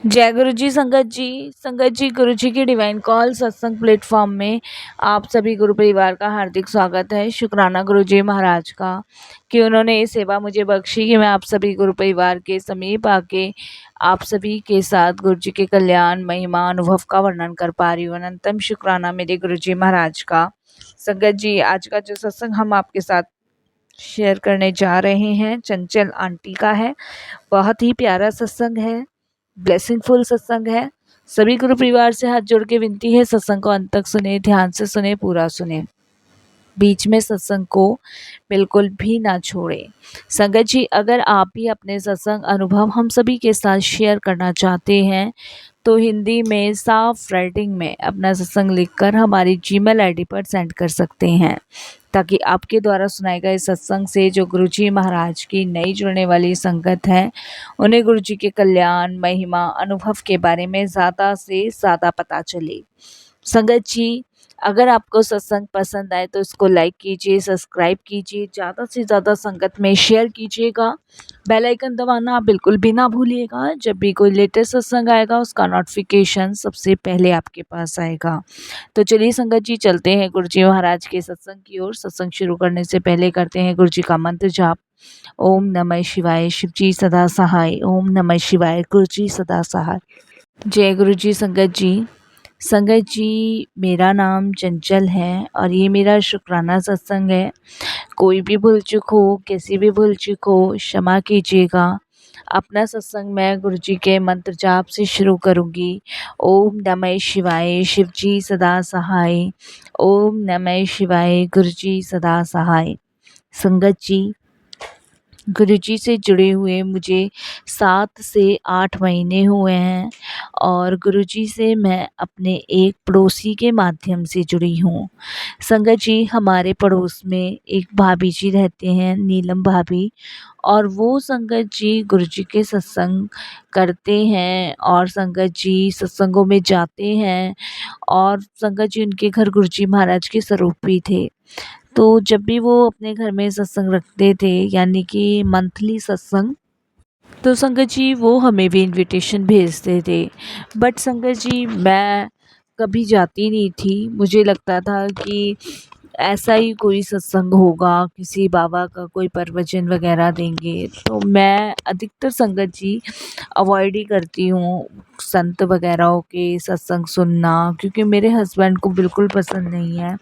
जय गुरु जी संगत जी। संगत जी, गुरु जी की डिवाइन कॉल सत्संग प्लेटफॉर्म में आप सभी गुरु परिवार का हार्दिक स्वागत है। शुक्राना गुरु जी महाराज का कि उन्होंने ये सेवा मुझे बख्शी कि मैं आप सभी गुरु परिवार के समीप आके आप सभी के साथ गुरु जी के कल्याण महिमा अनुभव का वर्णन कर पा रही हूँ। अनंतम शुक्राना मेरे गुरु जी महाराज का। संगत जी, आज का जो सत्संग हम आपके साथ शेयर करने जा रहे हैं चंचल आंटी का है। बहुत ही प्यारा सत्संग है, ब्लेसिंगफुल सत्संग है। सभी गुरु परिवार से हाथ जोड़ के विनती है, सत्संग को अंत तक सुने, ध्यान से सुने, पूरा सुने, बीच में सत्संग को बिल्कुल भी ना छोड़े। संगत जी, अगर आप भी अपने सत्संग अनुभव हम सभी के साथ शेयर करना चाहते हैं तो हिंदी में साफ राइटिंग में अपना सत्संग लिखकर हमारी जीमेल आईडी पर सेंड कर सकते हैं, ताकि आपके द्वारा सुनाए गए सत्संग से जो गुरुजी महाराज की नई जुड़ने वाली संगत है उन्हें गुरुजी के कल्याण महिमा अनुभव के बारे में ज़्यादा से ज़्यादा पता चले। संगत जी, अगर आपको सत्संग पसंद आए तो इसको लाइक कीजिए, सब्सक्राइब कीजिए, ज़्यादा से ज़्यादा संगत में शेयर कीजिएगा। बेल आइकन दबाना बिल्कुल भी ना भूलिएगा। जब भी कोई लेटेस्ट सत्संग आएगा उसका नोटिफिकेशन सबसे पहले आपके पास आएगा। तो चलिए संगत जी, चलते हैं गुरु जी महाराज के सत्संग की ओर। सत्संग शुरू करने से पहले करते हैं गुरु जी का मंत्र जाप। ओम नमः शिवाय, शिव जी सदा सहाय। ओम नमः शिवाय, गुरु जी सदा सहाय। जय गुरु जी संगत जी। संगत जी, मेरा नाम चंचल है और ये मेरा शुक्राना सत्संग है। कोई भी भूल चूक हो, कैसी भी भूल चूक हो, क्षमा कीजिएगा। अपना सत्संग मैं गुरु जी के मंत्र जाप से शुरू करूंगी। ओम नमः शिवाय, शिव जी सदा सहाय। ओम नमः शिवाय, गुरु जी सदा सहाय। संगत जी, गुरुजी से जुड़े हुए मुझे 7 से 8 महीने हुए हैं और गुरुजी से मैं अपने एक पड़ोसी के माध्यम से जुड़ी हूँ। संगत जी, हमारे पड़ोस में एक भाभी जी रहते हैं, नीलम भाभी, और वो संगत जी गुरुजी के सत्संग करते हैं और संगत जी सत्संगों में जाते हैं और संगत जी उनके घर गुरुजी महाराज के स्वरूप भी थे। तो जब भी वो अपने घर में सत्संग रखते थे, यानी कि मंथली सत्संग, तो संगत जी वो हमें भी इनविटेशन भेजते थे। बट संगत जी मैं कभी जाती नहीं थी। मुझे लगता था कि ऐसा ही कोई सत्संग होगा, किसी बाबा का कोई प्रवचन वगैरह देंगे, तो मैं अधिकतर संगत जी अवॉइड ही करती हूँ संत वगैरह के सत्संग सुनना, क्योंकि मेरे हस्बैंड को बिल्कुल पसंद नहीं है।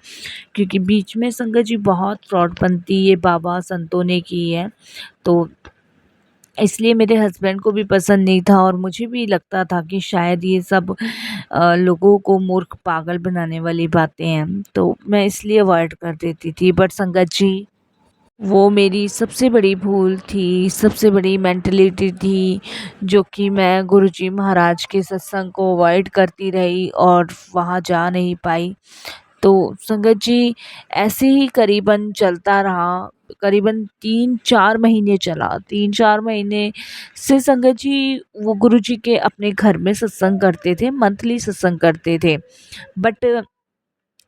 क्योंकि बीच में संगत जी बहुत फ्रॉडपंती ये बाबा संतों ने की है, तो इसलिए मेरे हस्बैंड को भी पसंद नहीं था और मुझे भी लगता था कि शायद ये सब लोगों को मूर्ख पागल बनाने वाली बातें हैं, तो मैं इसलिए अवॉइड कर देती थी। बट संगत जी, वो मेरी सबसे बड़ी भूल थी, सबसे बड़ी मेंटलिटी थी, जो कि मैं गुरुजी महाराज के सत्संग को अवॉइड करती रही और वहाँ जा नहीं पाई। तो संगत जी ऐसे ही करीबन चलता रहा। करीबन 3-4 महीने चला। 3-4 महीने से संगत जी वो गुरुजी के अपने घर में सत्संग करते थे, मंथली सत्संग करते थे। बट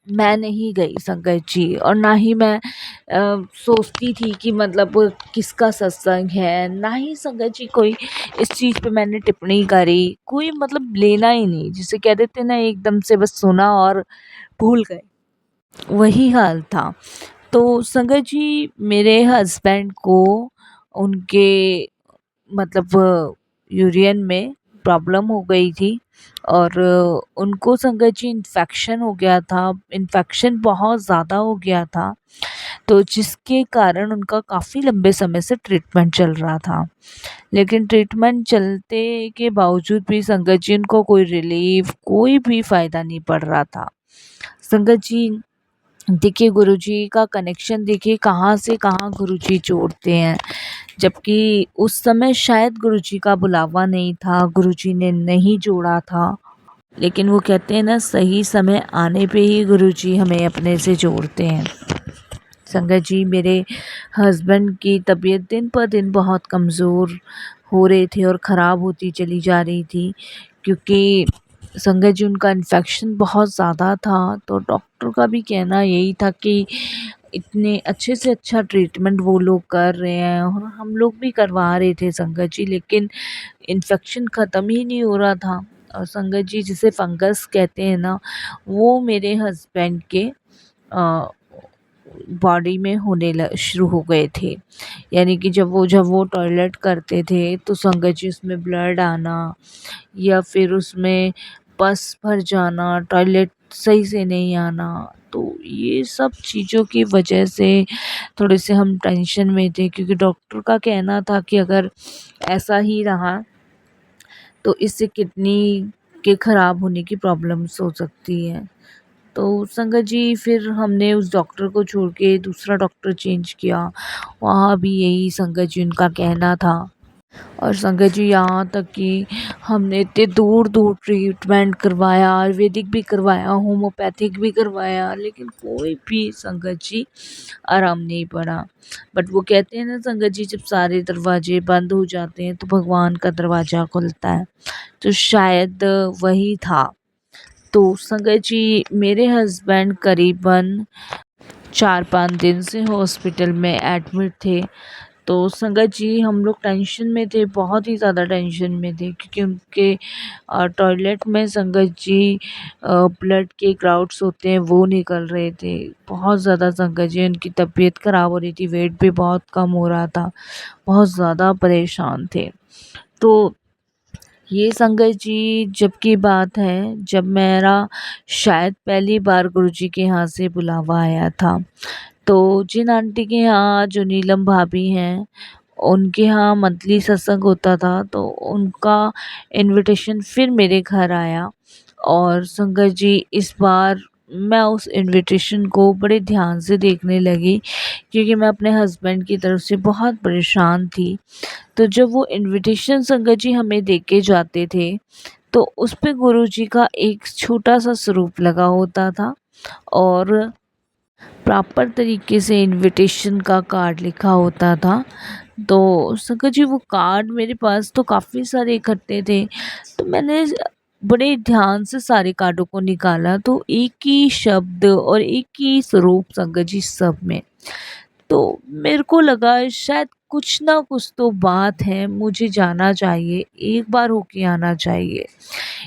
मैं नहीं गई संगत जी, और ना ही मैं सोचती थी कि मतलब किसका सत्संग है, ना ही संगत जी कोई इस चीज़ पे मैंने टिप्पणी करी। कोई मतलब लेना ही नहीं, जिसे कह देते ना एकदम से बस सुना और भूल गए, वही हाल था। तो संगत जी मेरे हस्बैंड को उनके मतलब यूरियन में प्रॉब्लम हो गई थी और उनको संगत जी इन्फेक्शन हो गया था। इन्फेक्शन बहुत ज़्यादा हो गया था, तो जिसके कारण उनका काफ़ी लंबे समय से ट्रीटमेंट चल रहा था। लेकिन ट्रीटमेंट चलते के बावजूद भी संगत जी उनको कोई रिलीफ, कोई भी फ़ायदा नहीं पड़ रहा था। संगत जी देखिए, गुरुजी का कनेक्शन देखिए कहाँ से कहाँ गुरुजी जोड़ते हैं, जबकि उस समय शायद गुरुजी का बुलावा नहीं था, गुरुजी ने नहीं जोड़ा था। लेकिन वो कहते हैं ना, सही समय आने पे ही गुरुजी हमें अपने से जोड़ते हैं। संगत जी मेरे हस्बैंड की तबीयत दिन पर दिन बहुत कमज़ोर हो रहे थे और ख़राब होती चली जा रही थी, क्योंकि संगत जी उनका इन्फेक्शन बहुत ज़्यादा था, तो डॉक्टर का भी कहना यही था कि इतने अच्छे से अच्छा ट्रीटमेंट वो लोग कर रहे हैं और हम लोग भी करवा रहे थे संगत जी, लेकिन इन्फेक्शन ख़त्म ही नहीं हो रहा था। और संगत जी जिसे फंगस कहते हैं ना, वो मेरे हस्बैंड के बॉडी में होने शुरू हो गए थे। यानी कि जब वो टॉयलेट करते थे तो संगत जी उसमें ब्लड आना या फिर उसमें पस भर जाना, टॉयलेट सही से नहीं आना। तो ये सब चीज़ों की वजह से थोड़े से हम टेंशन में थे, क्योंकि डॉक्टर का कहना था कि अगर ऐसा ही रहा तो इससे किडनी के ख़राब होने की प्रॉब्लम्स हो सकती हैं। तो संगत जी फिर हमने उस डॉक्टर को छोड़ के दूसरा डॉक्टर चेंज किया, वहाँ भी यही संगत जी उनका कहना था। और संगत जी यहाँ तक कि हमने इतने दूर दूर ट्रीटमेंट करवाया, आयुर्वेदिक भी करवाया, होम्योपैथिक भी करवाया, लेकिन कोई भी संगत जी आराम नहीं पड़ा। बट वो कहते हैं ना संगत जी, जब सारे दरवाजे बंद हो जाते हैं तो भगवान का दरवाज़ा खुलता है, तो शायद वही था। तो संगत जी मेरे हस्बैंड करीबन 4-5 दिन से हॉस्पिटल में एडमिट थे। तो संगत जी हम लोग टेंशन में थे, बहुत ही ज़्यादा टेंशन में थे, क्योंकि उनके टॉयलेट में संगत जी ब्लड के क्लाउड्स होते हैं वो निकल रहे थे। बहुत ज़्यादा संगत जी उनकी तबीयत ख़राब हो रही थी, वेट भी बहुत कम हो रहा था, बहुत ज़्यादा परेशान थे। तो ये संगत जी जब की बात है, जब मेरा शायद पहली बार गुरुजी के यहाँ से बुलावा आया था। तो जिन आंटी के यहाँ, जो नीलम भाभी हैं, उनके यहाँ मंथली सत्संग होता था, तो उनका इनविटेशन फिर मेरे घर आया। और संगत जी इस बार मैं उस इनविटेशन को बड़े ध्यान से देखने लगी, क्योंकि मैं अपने हस्बैंड की तरफ से बहुत परेशान थी। तो जब वो इनविटेशन संगत जी हमें दे के जाते थे, तो उस पे गुरुजी का एक छोटा सा स्वरूप लगा होता था और प्रॉपर तरीके से इनविटेशन का कार्ड लिखा होता था। तो संगत जी वो कार्ड मेरे पास तो काफ़ी सारे इकट्ठे थे, तो मैंने बड़े ध्यान से सारे कार्डों को निकाला, तो एक ही शब्द और एक ही स्वरूप संगत जी सब में। तो मेरे को लगा शायद कुछ ना कुछ तो बात है, मुझे जाना चाहिए, एक बार होके आना चाहिए।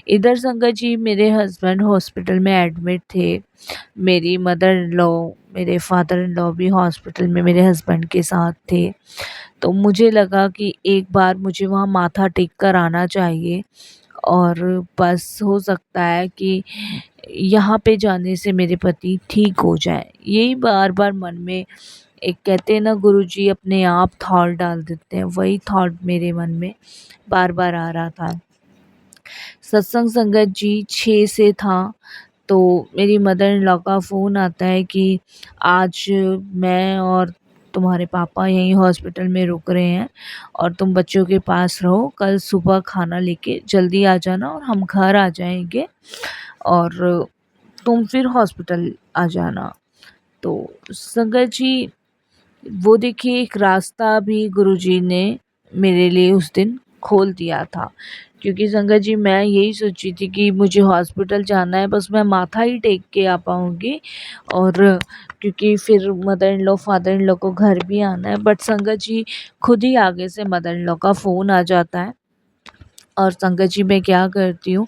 इधर संगत जी मेरे हस्बैंड हॉस्पिटल में एडमिट थे, मेरी मदर इन लॉ, मेरे फादर इन लॉ भी हॉस्पिटल में मेरे हस्बैंड के साथ थे। तो मुझे लगा कि एक बार मुझे वहाँ माथा टेक कर आना चाहिए, और बस हो सकता है कि यहाँ पे जाने से मेरे पति ठीक हो जाए। यही बार बार मन में, एक कहते हैं ना गुरुजी अपने आप थॉट डाल देते हैं, वही थॉट मेरे मन में बार बार आ रहा था। सत्संग संगत जी 6 से था, तो मेरी मदर इन लॉ का फ़ोन आता है कि आज मैं और तुम्हारे पापा यहीं हॉस्पिटल में रुक रहे हैं और तुम बच्चों के पास रहो, कल सुबह खाना लेके जल्दी आ जाना और हम घर आ जाएंगे और तुम फिर हॉस्पिटल आ जाना। तो संगत जी वो देखिए एक रास्ता भी गुरुजी ने मेरे लिए उस दिन खोल दिया था, क्योंकि संगत जी मैं यही सोची थी कि मुझे हॉस्पिटल जाना है, बस मैं माथा ही टेक के आ पाऊँगी, और क्योंकि फिर mother in law father in law को घर भी आना है। बट संगत जी खुद ही आगे से मदर इन लॉ का फ़ोन आ जाता है, और संगत जी मैं क्या करती हूँ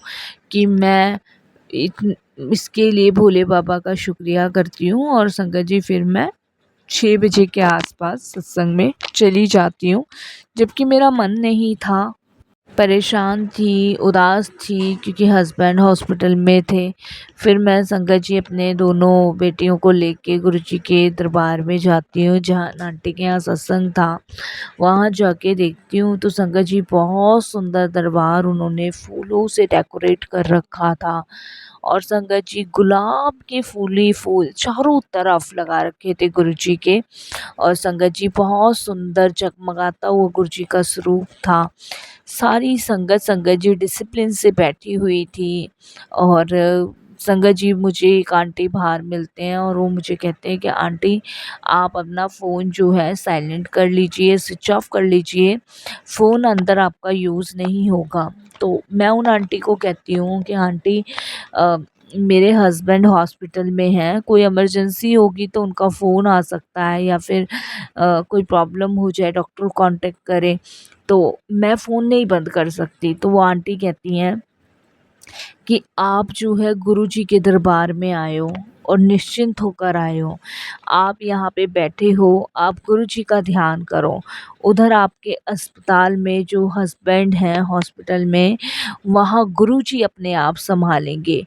कि मैं इसके लिए भोले बाबा का शुक्रिया करती हूँ, और संगत जी फिर मैं 6 बजे के आसपास सत्संग में चली जाती हूँ, जबकि मेरा मन नहीं था, परेशान थी, उदास थी, क्योंकि हस्बैंड हॉस्पिटल में थे। फिर मैं संगत जी अपने दोनों बेटियों को लेके गुरुजी के दरबार में जाती हूँ, जहाँ आंटी के यहाँ सत्संग था। वहाँ जाके देखती हूँ तो संगत जी बहुत सुंदर दरबार उन्होंने फूलों से डेकोरेट कर रखा था, और संगत जी गुलाब के फूल ही फूल चारों तरफ लगा रखे थे गुरुजी के। और संगत जी बहुत सुंदर जगमगाता हुआ गुरुजी का स्वरूप था। सारी संगत संगत जी डिसिप्लिन से बैठी हुई थी, और संगत जी मुझे एक आंटी बाहर मिलते हैं और वो मुझे कहते हैं कि आंटी आप अपना फ़ोन जो है साइलेंट कर लीजिए, स्विच ऑफ कर लीजिए, फ़ोन अंदर आपका यूज़ नहीं होगा। तो मैं उन आंटी को कहती हूँ कि आंटी अ, मेरे हस्बैंड हॉस्पिटल में हैं, कोई इमरजेंसी होगी तो उनका फ़ोन आ सकता है या फिर कोई प्रॉब्लम हो जाए, डॉक्टर को कॉन्टैक्ट करें, तो मैं फ़ोन नहीं बंद कर सकती। तो वो आंटी कहती हैं कि आप जो है गुरुजी के दरबार में आए हो और निश्चिंत होकर आए हो। आप यहाँ पे बैठे हो, आप गुरुजी का ध्यान करो। उधर आपके अस्पताल में जो हस्बैंड हैं हॉस्पिटल में, वहाँ गुरुजी अपने आप सँभालेंगे।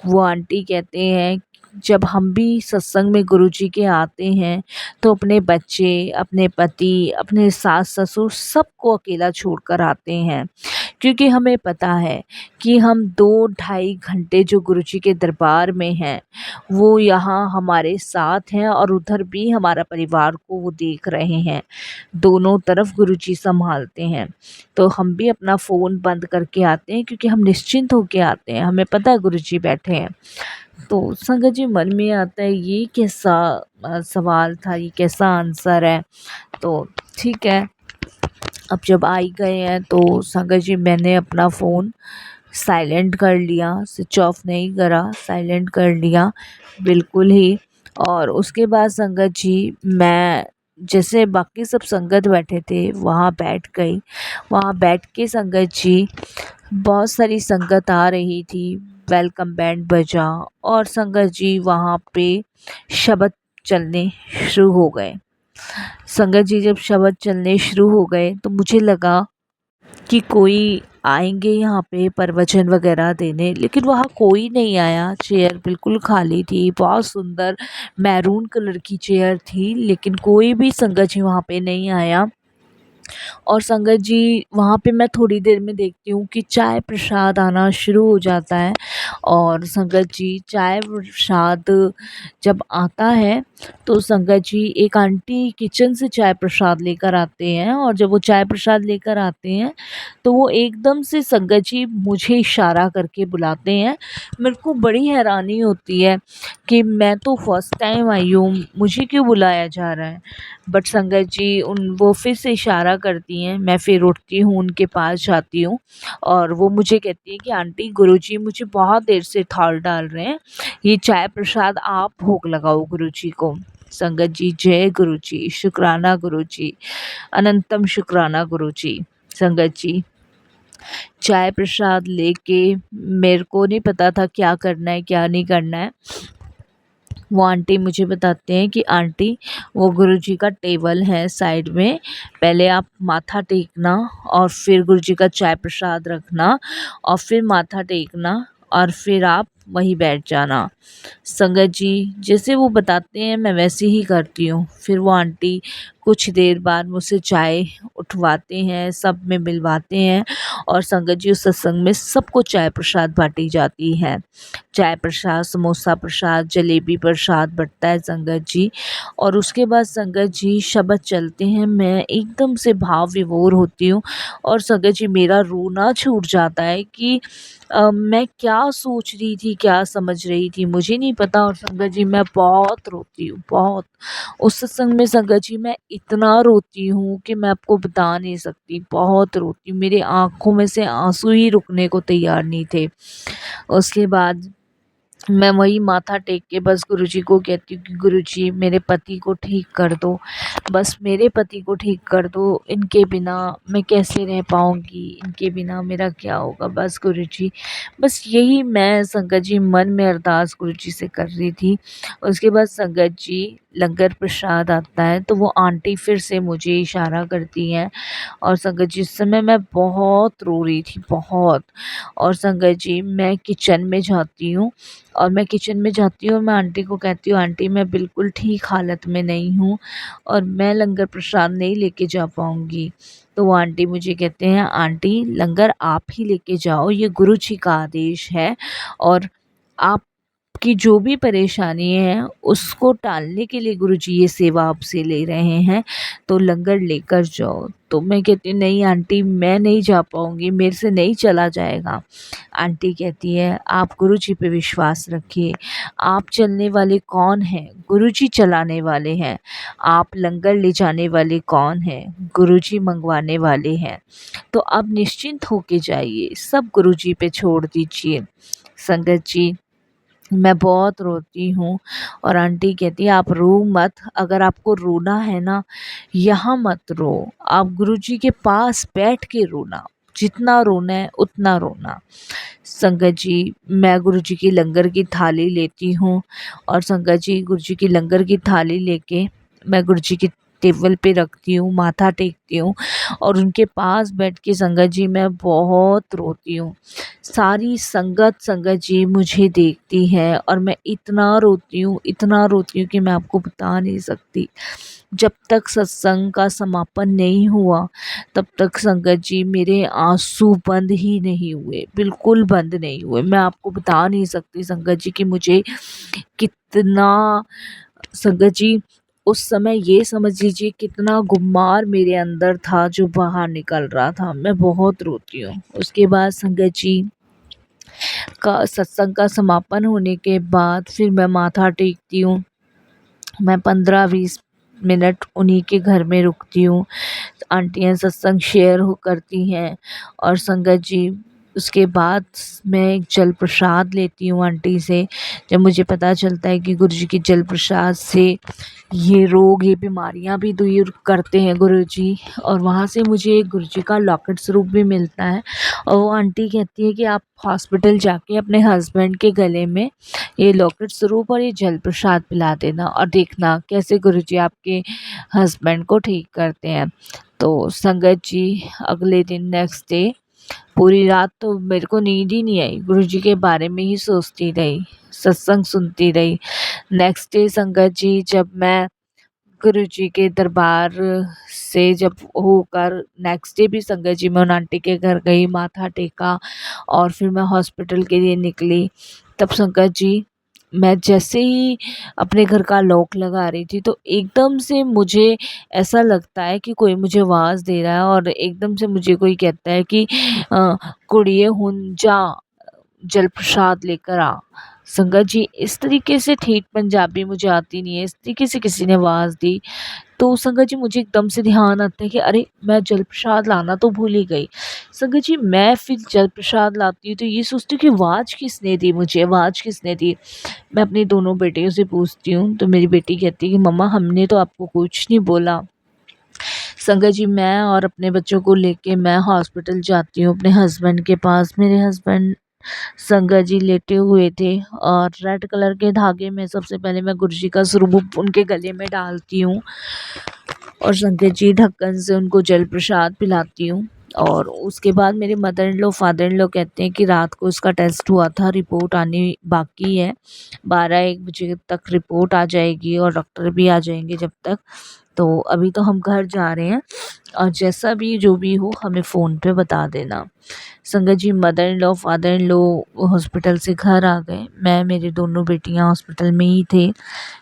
वो आंटी कहते हैं जब हम भी सत्संग में गुरुजी के आते हैं तो अपने बच्चे, अपने पति, अपने सास-ससुर सबको अकेला छोड़कर आते हैं। क्योंकि हमें पता है कि हम 2 ढाई घंटे जो गुरुजी के दरबार में हैं, वो यहाँ हमारे साथ हैं और उधर भी हमारा परिवार को वो देख रहे हैं। दोनों तरफ गुरुजी सँभालते हैं। तो हम भी अपना फ़ोन बंद करके आते हैं क्योंकि हम निश्चिंत होके आते हैं, हमें पता है गुरुजी बैठे हैं। तो संगत जी मन में आता है ये कैसा सवाल था, ये कैसा आंसर है। तो ठीक है, अब जब आ ही गए हैं तो संगत जी मैंने अपना फ़ोन साइलेंट कर लिया, स्विच ऑफ नहीं करा, साइलेंट कर लिया बिल्कुल ही। और उसके बाद संगत जी मैं जैसे बाकी सब संगत बैठे थे वहाँ बैठ गई। वहाँ बैठ के संगत जी बहुत सारी संगत आ रही थी, वेलकम बैंड बजा और संगत जी वहाँ पे शब्द चलने शुरू हो गए। संगत जी जब शब्द चलने शुरू हो गए तो मुझे लगा कि कोई आएंगे यहाँ पे प्रवचन वगैरह देने, लेकिन वहाँ कोई नहीं आया। चेयर बिल्कुल खाली थी, बहुत सुंदर मैरून कलर की चेयर थी, लेकिन कोई भी संगत जी वहाँ पे नहीं आया। और संगत जी वहाँ पे मैं थोड़ी देर में देखती हूँ कि चाय प्रसाद आना शुरू हो जाता है। और संगत जी चाय प्रसाद जब आता है तो संगत जी एक आंटी किचन से चाय प्रसाद लेकर आते हैं और जब वो चाय प्रसाद लेकर आते हैं तो वो एकदम से संगत जी मुझे इशारा करके बुलाते हैं। मेरे को बड़ी हैरानी होती है कि मैं तो फर्स्ट टाइम आई हूँ, मुझे क्यों बुलाया जा रहा है। बट संगत जी वो फिर से इशारा करती हैं, मैं फिर उठती हूँ, उनके पास जाती हूँ और वो मुझे कहती है कि आंटी गुरुजी मुझे बहुत देर से थाल डाल रहे हैं, ये चाय प्रसाद आप भोग लगाओ गुरुजी को। संगत जी जय गुरुजी, शुक्राना गुरुजी, अनंतम शुक्राना गुरुजी। संगत जी चाय प्रसाद लेके मेरे को नहीं पता था क्या करना है क्या नहीं करना है। वो आंटी मुझे बताते हैं कि आंटी वो गुरुजी का टेबल है साइड में, पहले आप माथा टेकना और फिर गुरुजी का चाय प्रसाद रखना और फिर माथा टेकना और फिर आप वहीं बैठ जाना। संगत जी जैसे वो बताते हैं मैं वैसे ही करती हूँ। फिर वो आंटी कुछ देर बाद मुझसे चाय उठवाते हैं, सब में मिलवाते हैं और संगत जी उस सत्संग में सबको चाय प्रसाद बांटी जाती है। चाय प्रसाद, समोसा प्रसाद, जलेबी प्रसाद बँटता है संगत जी। और उसके बाद संगत जी शब्द चलते हैं, मैं एकदम से भाव विभोर होती हूँ और संगत जी मेरा रोना छूट जाता है कि मैं क्या सोच रही थी, क्या समझ रही थी मुझे नहीं पता। और संगत जी मैं बहुत रोती हूँ, बहुत। उस सत्संग में संगत जी मैं इतना रोती हूँ कि मैं आपको बता नहीं सकती, बहुत रोती हूँ। मेरी आँखों में से आँसू ही रुकने को तैयार नहीं थे। उसके बाद मैं वही माथा टेक के बस गुरुजी को कहती हूँ कि गुरुजी मेरे पति को ठीक कर दो, बस मेरे पति को ठीक कर दो, इनके बिना मैं कैसे रह पाऊँगी, इनके बिना मेरा क्या होगा। बस गुरुजी, बस यही मैं संगत जी मन में अरदास गुरुजी से कर रही थी। उसके बाद संगत जी लंगर प्रसाद आता है तो वो आंटी फिर से मुझे इशारा करती हैं और संगत जी उस समय मैं बहुत रो रही थी, बहुत। और संगत जी मैं किचन में जाती हूँ और मैं किचन में जाती हूँ और मैं आंटी को कहती हूँ आंटी मैं बिल्कुल ठीक हालत में नहीं हूँ और मैं लंगर प्रसाद नहीं लेके जा पाऊँगी। तो वो आंटी मुझे कहते हैं आंटी लंगर आप ही लेके जाओ, ये गुरु जी का आदेश है और आप आपकी जो भी परेशानी है उसको टालने के लिए गुरुजी ये सेवा आपसे ले रहे हैं, तो लंगर लेकर जाओ। तो मैं कहती हूँ नहीं आंटी, मैं नहीं जा पाऊँगी, मेरे से नहीं चला जाएगा। आंटी कहती है आप गुरुजी पे विश्वास रखिए, आप चलने वाले कौन हैं? गुरुजी चलाने वाले हैं। आप लंगर ले जाने वाले कौन हैं? गुरुजी मंगवाने वाले हैं। तो अब निश्चिंत होके जाइए, सब गुरुजी पे छोड़ दीजिए। संगत जी, मैं बहुत रोती हूँ और आंटी कहती है आप रो मत, अगर आपको रोना है ना, यहाँ मत रो, आप गुरुजी के पास बैठ के रोना, जितना रोना है उतना रोना। संगत जी, मैं गुरुजी की लंगर की थाली लेती हूँ और संगत जी गुरुजी की लंगर की थाली लेके मैं गुरुजी की टेबल पे रखती हूँ, माथा टेकती हूँ और उनके पास बैठ के संगत जी मैं बहुत रोती हूँ। सारी संगत जी मुझे देखती है और मैं इतना रोती हूँ, इतना रोती हूँ कि मैं आपको बता नहीं सकती। जब तक सत्संग का समापन नहीं हुआ तब तक संगत जी मेरे आंसू बंद ही नहीं हुए, बिल्कुल बंद नहीं हुए। मैं आपको बता नहीं सकती संगत जी कि मुझे कितना, संगत जी उस समय ये समझ लीजिए कितना गुम्मार मेरे अंदर था जो बाहर निकल रहा था। मैं बहुत रोती हूँ। उसके बाद संगत जी का सत्संग का समापन होने के बाद फिर मैं माथा टेकती हूँ। मैं 15-20 मिनट उन्हीं के घर में रुकती हूँ। आंटियाँ सत्संग शेयर हो करती हैं और संगत जी उसके बाद मैं एक जल प्रसाद लेती हूँ आंटी से। जब मुझे पता चलता है कि गुरुजी के जल प्रसाद से ये रोग, ये बीमारियां भी दूर करते हैं गुरुजी, और वहाँ से मुझे गुरुजी का लॉकेट स्वरूप भी मिलता है। और वो आंटी कहती है कि आप हॉस्पिटल जाके अपने हस्बैंड के गले में ये लॉकेट स्वरूप और ये जल प्रसाद पिला देना और देखना कैसे गुरुजी आपके हस्बैंड को ठीक करते हैं। तो संगत जी अगले दिन नेक्स्ट डे पूरी रात तो मेरे को नींद ही नहीं आई, गुरुजी के बारे में ही सोचती रही, सत्संग सुनती रही। नेक्स्ट डे संगत जी जब मैं गुरुजी के दरबार से जब होकर नेक्स्ट डे भी संगत जी मैं उन आंटी के घर गई, माथा टेका और फिर मैं हॉस्पिटल के लिए निकली। तब संगत जी मैं जैसे ही अपने घर का लॉक लगा रही थी तो एकदम से मुझे ऐसा लगता है कि कोई मुझे आवाज़ दे रहा है और एकदम से मुझे कोई कहता है कि कुड़िए हुन जा, जल प्रसाद लेकर आ। संगत जी इस तरीके से ठेठ पंजाबी मुझे आती नहीं है, इस तरीके से किसी ने आवाज़ दी। तो संगत जी मुझे एकदम से ध्यान आता है कि अरे मैं जल प्रसाद लाना तो भूल ही गई। संगत जी मैं फिर जल प्रसाद लाती हूँ तो ये सोचती हूँ कि आवाज़ किसने दी, मुझे आवाज़ किसने दी। मैं अपनी दोनों बेटियों से पूछती हूँ तो मेरी बेटी कहती है कि मम्मा हमने तो आपको कुछ नहीं बोला। संगत जी मैं और अपने बच्चों को लेके मैं हॉस्पिटल जाती हूँ अपने हस्बैंड के पास। मेरे हस्बैंड संगत जी लेटे हुए थे और रेड कलर के धागे में सबसे पहले मैं गुरुजी का स्वरूप उनके गले में डालती हूँ और संगत जी ढक्कन से उनको जल प्रसाद पिलाती हूँ। और उसके बाद मेरे mother in law father in law कहते हैं कि रात को उसका टेस्ट हुआ था, रिपोर्ट आनी बाकी है, 12-1 बजे तक रिपोर्ट आ जाएगी और डॉक्टर भी आ जाएंगे जब तक। तो अभी तो हम घर जा रहे हैं और जैसा भी जो भी हो हमें फ़ोन पे बता देना। Sangat ji mother in law father in law hospital से घर आ गए, मैं मेरी दोनों बेटियां हॉस्पिटल में ही थे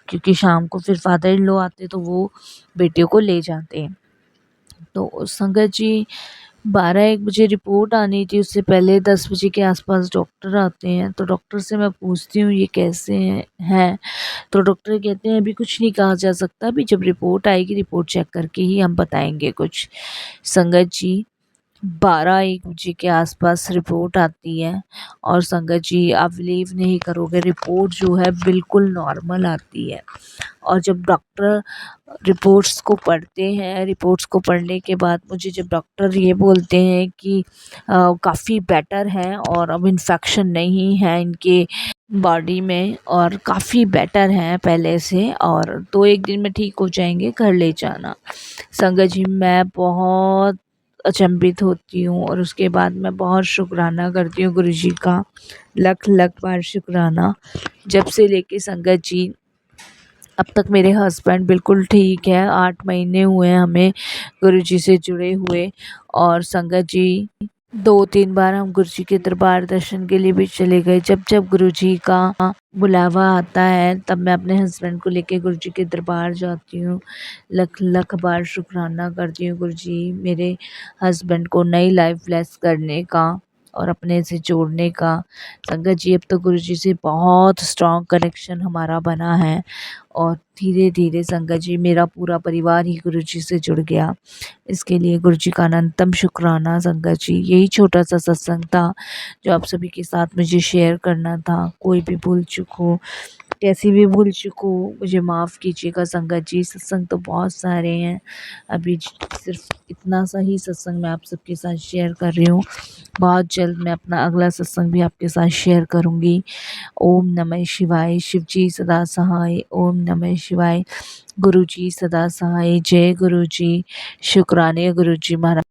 क्योंकि शाम को फिर फादर इन लॉ आते तो वो बेटियों को ले जाते। तो संगत जी 12-1 बजे रिपोर्ट आनी थी, उससे पहले 10 बजे के आसपास डॉक्टर आते हैं। तो डॉक्टर से मैं पूछती हूँ ये कैसे हैं? तो डॉक्टर कहते हैं अभी कुछ नहीं कहा जा सकता, अभी जब रिपोर्ट आएगी रिपोर्ट चेक करके ही हम बताएंगे कुछ। संगत जी 12-1 बजे के आसपास रिपोर्ट आती है और संगत जी आप बिलीव नहीं करोगे रिपोर्ट जो है बिल्कुल नॉर्मल आती है। और जब डॉक्टर रिपोर्ट्स को पढ़ते हैं, रिपोर्ट्स को पढ़ने के बाद मुझे जब डॉक्टर ये बोलते हैं कि काफ़ी बेटर हैं और अब इन्फेक्शन नहीं है इनके बॉडी में और काफ़ी बेटर हैं पहले से और 2-1 दिन में ठीक हो जाएंगे, घर ले जाना। संगत जी मैं बहुत अचंभित होती हूँ और उसके बाद मैं बहुत शुक्राना करती हूँ गुरुजी का, लख लख बार शुक्राना। जब से लेके संगत जी अब तक मेरे हस्बैंड बिल्कुल ठीक है, 8 महीने हुए हैं हमें गुरुजी से जुड़े हुए। और संगत जी 2-3 बार हम गुरुजी के दरबार दर्शन के लिए भी चले गए। जब जब गुरुजी का बुलावा आता है तब मैं अपने हस्बैंड को लेके गुरुजी के दरबार जाती हूँ। लख लख बार शुक्राना करती हूँ गुरुजी मेरे हस्बैंड को नई लाइफ ब्लेस करने का और अपने से जोड़ने का। संगत जी, अब तो गुरुजी से बहुत स्ट्रॉन्ग कनेक्शन हमारा बना है और धीरे धीरे संगत जी मेरा पूरा परिवार ही गुरुजी से जुड़ गया। इसके लिए गुरुजी का अनंतम शुक्राना। संगत जी, यही छोटा सा सत्संग था जो आप सभी के साथ मुझे शेयर करना था। कोई भी भूल चूक हो, कैसी भी भूल चूक हो, मुझे माफ़ कीजिएगा संगत जी। सत्संग तो बहुत सारे हैं, अभी सिर्फ इतना सा ही सत्संग मैं आप सबके साथ शेयर कर रही हूँ। बहुत जल्द मैं अपना अगला सत्संग भी आपके साथ शेयर करूँगी। ओम नमः शिवाय। शिव जी सदा सहाय। ओम नमः शिवाय। गुरु जी सदा सहाय। जय गुरु जी। शुक्राने गुरु जी महाराज।